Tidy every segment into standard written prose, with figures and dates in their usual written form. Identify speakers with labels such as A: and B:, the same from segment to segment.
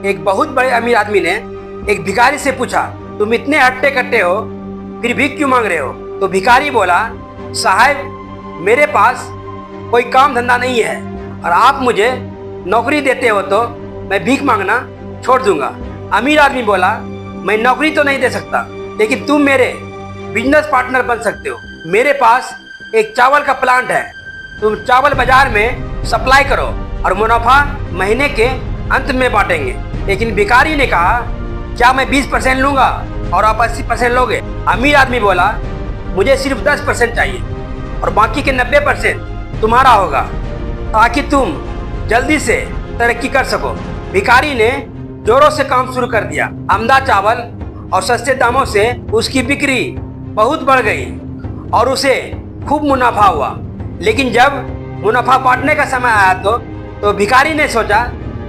A: एक बहुत बड़े अमीर आदमी ने एक भिखारी से पूछा, तुम इतने हट्टे कट्टे हो फिर भीख क्यों मांग रहे हो? तो भिखारी बोला, साहब मेरे पास कोई काम धंधा नहीं है और आप मुझे नौकरी देते हो तो मैं भीख मांगना छोड़ दूंगा। अमीर आदमी बोला, मैं नौकरी तो नहीं दे सकता लेकिन तुम मेरे बिजनेस पार्टनर बन सकते हो। मेरे पास एक चावल का प्लांट है, तुम चावल बाजार में सप्लाई करो और मुनाफा महीने के अंत में बांटेंगे। लेकिन भिखारी ने कहा, क्या मैं 20% लूंगा और आप 80% लोगे? अमीर आदमी बोला, मुझे सिर्फ 10% चाहिए और बाकी के 90% तुम्हारा होगा ताकि तुम जल्दी से तरक्की कर सको। भिखारी ने जोरों से काम शुरू कर दिया। आमदा चावल और सस्ते दामों से उसकी बिक्री बहुत बढ़ गई और उसे खूब मुनाफा हुआ। लेकिन जब मुनाफा बांटने का समय आया तो भिखारी ने सोचा,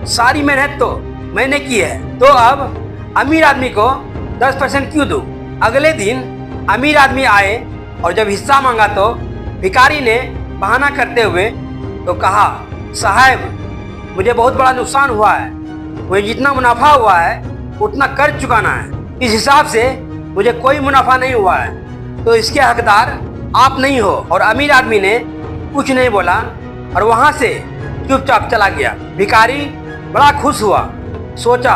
A: सारी मेहनत तो मैंने की है तो अब अमीर आदमी को 10% क्यों दूं? अगले दिन अमीर आदमी आए और जब हिस्सा मांगा तो भिखारी ने बहाना करते हुए तो कहा, साहब मुझे बहुत बड़ा नुकसान हुआ है, मुझे जितना मुनाफा हुआ है उतना कर्ज चुकाना है, इस हिसाब से मुझे कोई मुनाफा नहीं हुआ है तो इसके हकदार आप नहीं हो। और अमीर आदमी ने कुछ नहीं बोला और वहां से चुपचाप चला गया। भिखारी बड़ा खुश हुआ, सोचा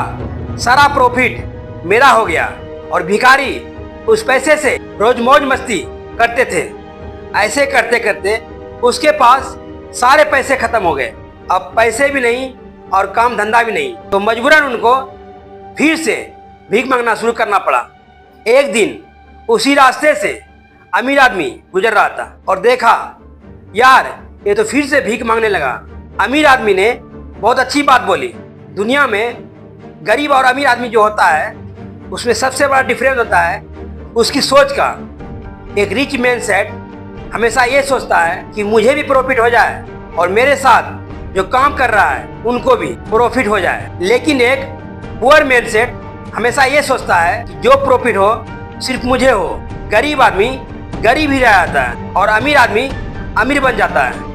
A: सारा प्रॉफिट मेरा हो गया। और भिखारी उस पैसे से रोज मौज मस्ती करते थे। ऐसे करते करते उसके पास सारे पैसे खत्म हो गए। अब पैसे भी नहीं और काम धंधा भी नहीं, तो मजबूरन उनको फिर से भीख मांगना शुरू करना पड़ा। एक दिन उसी रास्ते से अमीर आदमी गुजर रहा था और देखा, यार ये तो फिर से भीख मांगने लगा। अमीर आदमी ने बहुत अच्छी बात बोली, दुनिया में गरीब और अमीर आदमी जो होता है उसमें सबसे बड़ा डिफरेंस होता है उसकी सोच का। एक रिच मैन सेट हमेशा ये सोचता है कि मुझे भी प्रॉफिट हो जाए और मेरे साथ जो काम कर रहा है उनको भी प्रॉफिट हो जाए। लेकिन एक पुअर मैन सेट हमेशा ये सोचता है कि जो प्रॉफिट हो सिर्फ मुझे हो। गरीब आदमी गरीब ही रह जाता है और अमीर आदमी अमीर बन जाता है।